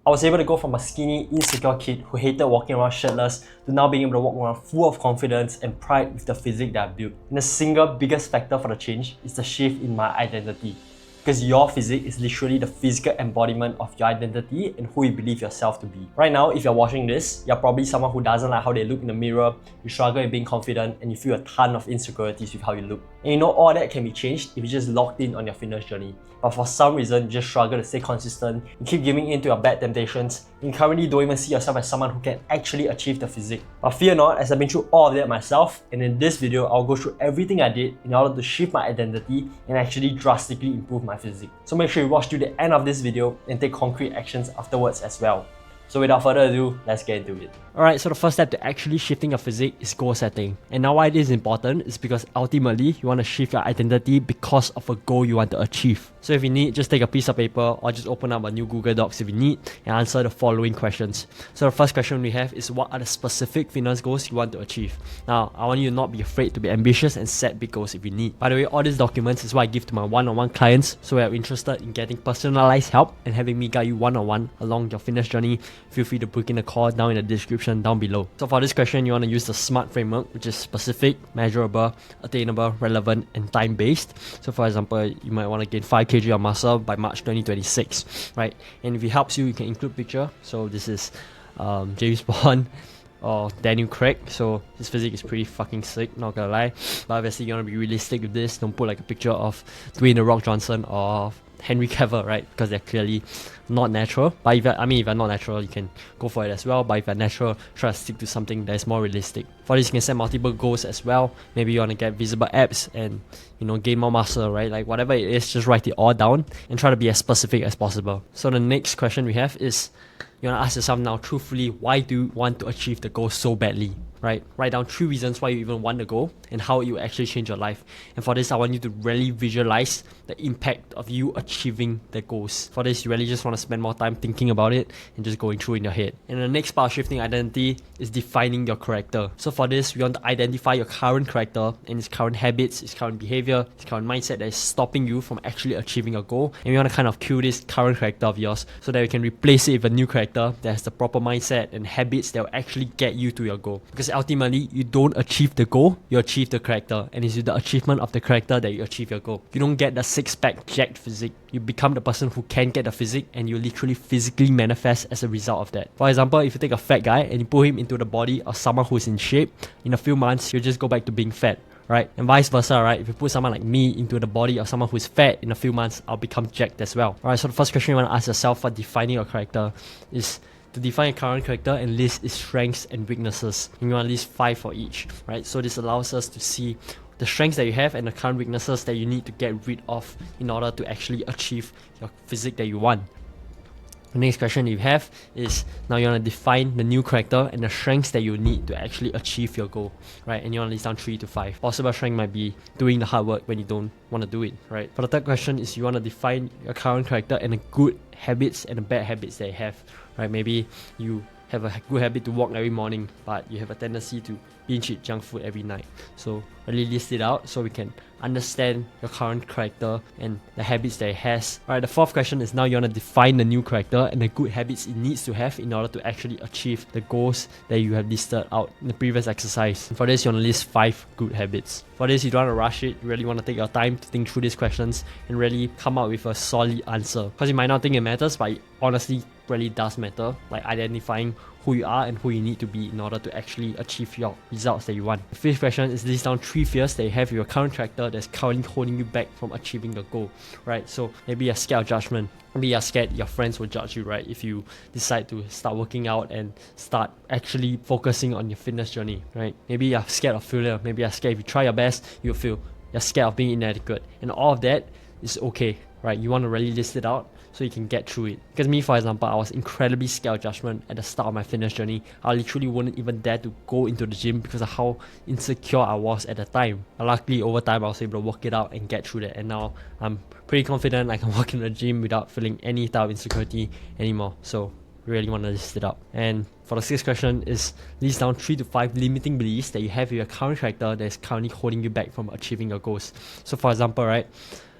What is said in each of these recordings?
I was able to go from a skinny, insecure kid who hated walking around shirtless to now being able to walk around full of confidence and pride with the physique that I built. And the single biggest factor for the change is the shift in my identity. Because your physique is literally the physical embodiment of your identity and who you believe yourself to be. Right now, if you're watching this, you're probably someone who doesn't like how they look in the mirror, you struggle with being confident, and you feel a ton of insecurities with how you look. And you know all that can be changed if you just locked in on your fitness journey. But for some reason, you just struggle to stay consistent, you keep giving in to your bad temptations, and you currently don't even see yourself as someone who can actually achieve the physique. But fear not, as I've been through all of that myself, and in this video, I'll go through everything I did in order to shift my identity and actually drastically improve my physique. So make sure you watch to the end of this video and take concrete actions afterwards as well. So without further ado, let's get into it. Alright, so the first step to actually shifting your physique is goal setting. And now why it is important is because ultimately you want to shift your identity because of a goal you want to achieve. So if you need, just take a piece of paper or just open up a new Google Docs if you need and answer the following questions. So the first question we have is, what are the specific fitness goals you want to achieve? Now, I want you to not be afraid to be ambitious and set big goals if you need. By the way, all these documents is what I give to my one-on-one clients, so if you're interested in getting personalized help and having me guide you one-on-one along your fitness journey, feel free to book in a call down in the description down below. So for this question, you want to use the SMART framework, which is specific, measurable, attainable, relevant, and time-based. So for example, you might want to gain 5 kg of muscle by March 2026, right? And if it helps you, you can include picture. So this is James Bond or Daniel Craig, so his physique is pretty fucking sick, not gonna lie. But obviously you want to be realistic with this. Don't put like a picture of Dwayne The Rock Johnson or Henry Cavill, right? Because they're clearly not natural. But if you're not natural, you can go for it as well. But if you're natural, try to stick to something that is more realistic. For this, you can set multiple goals as well. Maybe you want to get visible abs and, you know, gain more muscle, right? Like whatever it is, just write it all down and try to be as specific as possible. So the next question we have is, you want to ask yourself now truthfully, why do you want to achieve the goal so badly? Right? Write down 3 reasons why you even want the goal and how it will actually change your life. And for this, I want you to really visualize the impact of you achieving the goals. For this, you really just want to spend more time thinking about it and just going through in your head. And the next part of shifting identity is defining your character. So for this, we want to identify your current character and its current habits, its current behavior, its current mindset that is stopping you from actually achieving your goal. And we want to kind of kill this current character of yours so that we can replace it with a new character that has the proper mindset and habits that will actually get you to your goal. Because ultimately, you don't achieve the goal, you achieve the character, and it's with the achievement of the character that you achieve your goal. You don't get the six-pack jacked physique, you become the person who can get the physique, and you literally physically manifest as a result of that. For example, if you take a fat guy and you put him into the body of someone who's in shape, in a few months, you'll just go back to being fat. Right? And vice versa, right? If you put someone like me into the body of someone who's fat, in a few months, I'll become jacked as well. Alright, so the first question you want to ask yourself for defining your character is to define your current character and list its strengths and weaknesses. And you want to list 5 for each, right? So this allows us to see the strengths that you have and the current weaknesses that you need to get rid of in order to actually achieve your physique that you want. The next question you have is, now you want to define the new character and the strengths that you need to actually achieve your goal, right? And you want to list down 3 to 5. Possible strength might be doing the hard work when you don't want to do it, right? For the third question is, you want to define your current character and the good habits and the bad habits that you have, right? Maybe you have a good habit to walk every morning, but you have a tendency to binge eat junk food every night. So really list it out so we can understand your current character and the habits that it has. Alright, the fourth question is, now you want to define the new character and the good habits it needs to have in order to actually achieve the goals that you have listed out in the previous exercise. And for this, you want to list 5 good habits. For this, you don't want to rush it. You really want to take your time to think through these questions and really come up with a solid answer. Because you might not think it matters, but it honestly really does matter, like identifying who you are and who you need to be in order to actually achieve your results that you want. The fifth question is, list down 3 fears that you have with your current character that's currently holding you back from achieving the goal, right? So maybe you're scared of judgment. Maybe you're scared your friends will judge you, right? If you decide to start working out and start actually focusing on your fitness journey, right? Maybe you're scared of failure. Maybe you're scared if you try your best, you'll fail. You're scared of being inadequate. And all of that is okay, right? You want to really list it out so you can get through it. Because me, for example, I was incredibly scared of judgment at the start of my fitness journey. I literally wouldn't even dare to go into the gym because of how insecure I was at the time. But luckily, over time, I was able to work it out and get through that. And now I'm pretty confident I can walk in the gym without feeling any type of insecurity anymore. So really want to list it out. And for the sixth question is, list down 3 to 5 limiting beliefs that you have with your current character that is currently holding you back from achieving your goals. So for example, right,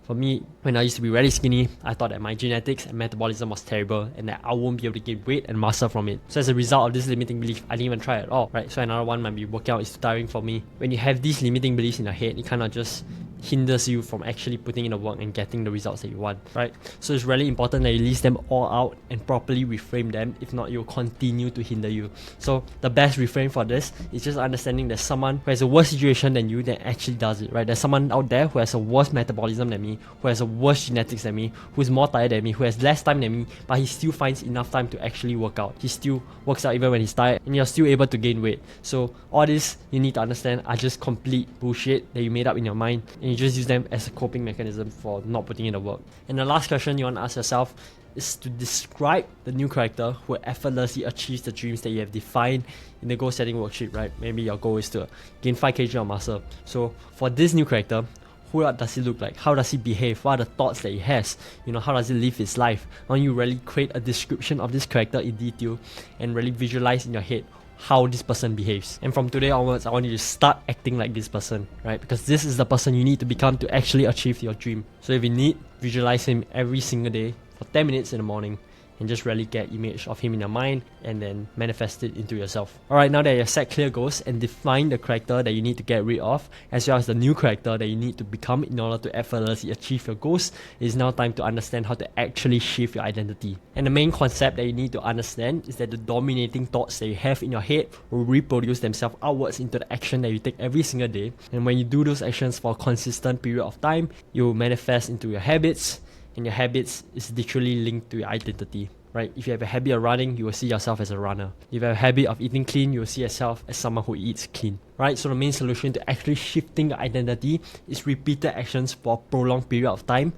For me, when I used to be really skinny, I thought that my genetics and metabolism was terrible and that I won't be able to gain weight and muscle from it. So as a result of this limiting belief, I didn't even try at all, right? So another one might be working out is too tiring for me. When you have these limiting beliefs in your head, it kind of just hinders you from actually putting in the work and getting the results that you want, right? So it's really important that you list them all out and properly reframe them. If not, you'll continue to hinder you. So the best reframe for this is just understanding there's someone who has a worse situation than you that actually does it, right? There's someone out there who has a worse metabolism than me, who has a worse genetics than me, who is more tired than me, who has less time than me, but he still finds enough time to actually work out. He still works out even when he's tired, and you're still able to gain weight. So all this you need to understand are just complete bullshit that you made up in your mind, and you just use them as a coping mechanism for not putting in the work. And the last question you want to ask yourself is to describe the new character who effortlessly achieves the dreams that you have defined in the goal setting worksheet, right? Maybe your goal is to gain 5 kg of muscle. So for this new character, who does he look like? How does he behave? What are the thoughts that he has? How does he live his life? Why don't you really create a description of this character in detail and really visualize in your head how this person behaves. And from today onwards, I want you to start acting like this person, right? Because this is the person you need to become to actually achieve your dream. So if you need, visualize him every single day for 10 minutes in the morning and just really get image of him in your mind and then manifest it into yourself. Alright, now that you've set clear goals and defined the character that you need to get rid of, as well as the new character that you need to become in order to effortlessly achieve your goals, it is now time to understand how to actually shift your identity. And the main concept that you need to understand is that the dominating thoughts that you have in your head will reproduce themselves outwards into the action that you take every single day. And when you do those actions for a consistent period of time, you will manifest into your habits, and your habits is literally linked to your identity, right? If you have a habit of running, you will see yourself as a runner. If you have a habit of eating clean, you will see yourself as someone who eats clean, right? So the main solution to actually shifting your identity is repeated actions for a prolonged period of time,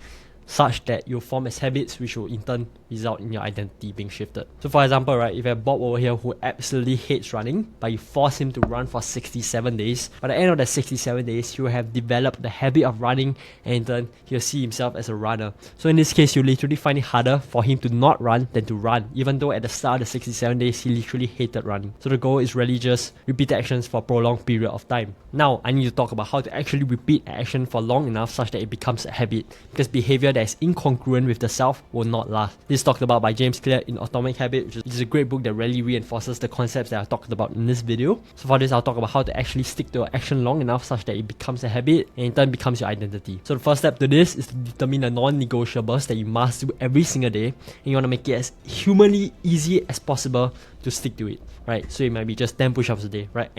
such that you'll form as habits which will in turn result in your identity being shifted. So for example, right, if you have Bob over here who absolutely hates running, but you force him to run for 67 days, by the end of that 67 days, he will have developed the habit of running, and in turn, he'll see himself as a runner. So in this case, you literally find it harder for him to not run than to run, even though at the start of the 67 days, he literally hated running. So the goal is really just repeat actions for a prolonged period of time. Now, I need to talk about how to actually repeat action for long enough such that it becomes a habit, because behavior that is incongruent with the self will not last. This is talked about by James Clear in Atomic Habit, which is a great book that really reinforces the concepts that I talked about in this video. So for this, I'll talk about how to actually stick to an action long enough such that it becomes a habit and in turn becomes your identity. So the first step to this is to determine the non-negotiables that you must do every single day, and you want to make it as humanly easy as possible to stick to it, right? So it might be just 10 push-ups a day, right?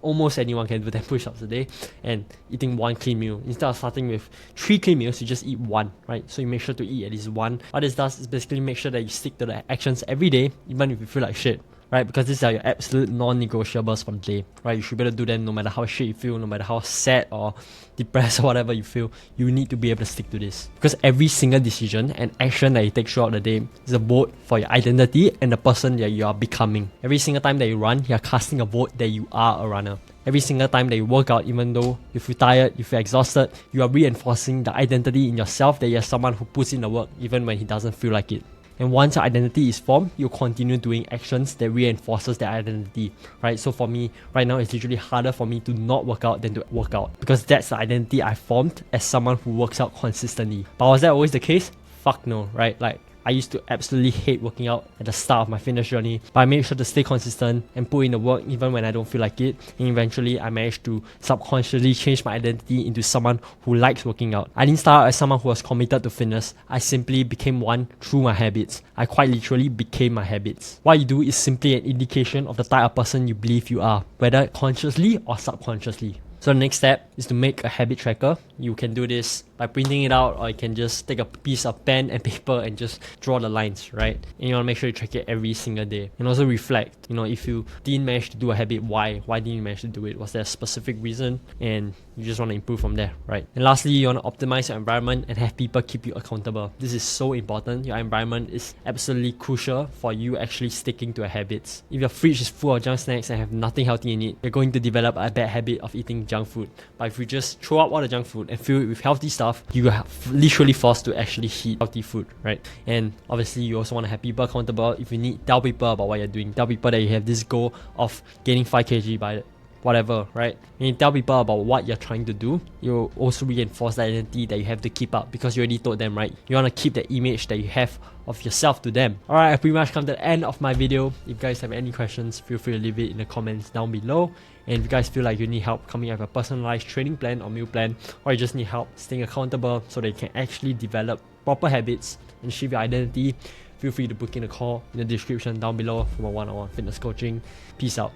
Almost anyone can do 10 push-ups a day and eating 1 clean meal. Instead of starting with 3 clean meals, you just eat 1, right? So you make sure to eat at least 1. What this does is basically make sure that you stick to the actions every day, even if you feel like shit, right? Because these are your absolute non-negotiables for the day, right? You should be able to do them no matter how shit you feel, no matter how sad or depressed or whatever you feel. You need to be able to stick to this. Because every single decision and action that you take throughout the day is a vote for your identity and the person that you are becoming. Every single time that you run, you are casting a vote that you are a runner. Every single time that you work out, even though you feel tired, you feel exhausted, you are reinforcing the identity in yourself that you're someone who puts in the work even when he doesn't feel like it. And once your identity is formed, you continue doing actions that reinforces that identity, right? So for me, right now, it's literally harder for me to not work out than to work out, because that's the identity I formed as someone who works out consistently. But was that always the case? Fuck no, right? Like, I used to absolutely hate working out at the start of my fitness journey, but I made sure to stay consistent and put in the work even when I don't feel like it, and eventually I managed to subconsciously change my identity into someone who likes working out. I didn't start out as someone who was committed to fitness. I simply became one through my habits. I quite literally became my habits. What you do is simply an indication of the type of person you believe you are, whether consciously or subconsciously. So the next step is to make a habit tracker. You can do this by printing it out, or you can just take a piece of pen and paper and just draw the lines, right? And you want to make sure you track it every single day. And also reflect, if you didn't manage to do a habit, why? Why didn't you manage to do it? Was there a specific reason? And you just want to improve from there, right? And lastly, you want to optimize your environment and have people keep you accountable. This is so important. Your environment is absolutely crucial for you actually sticking to your habits. If your fridge is full of junk snacks and have nothing healthy in it, you're going to develop a bad habit of eating junk food. But if you just throw out all the junk food and fill it with healthy stuff, you are literally forced to actually eat healthy food, right? And obviously, you also want to have people accountable. If you need, tell people about what you're doing. Tell people that you have this goal of gaining 5 kg by whatever, right? When you tell people about what you're trying to do, you also reinforce the identity that you have to keep up because you already told them, right? You want to keep the image that you have of yourself to them. Alright, I've pretty much come to the end of my video. If you guys have any questions, feel free to leave it in the comments down below. And if you guys feel like you need help coming up with a personalized training plan or meal plan, or you just need help staying accountable so that you can actually develop proper habits and shift your identity, feel free to book in a call in the description down below for my one-on-one fitness coaching. Peace out.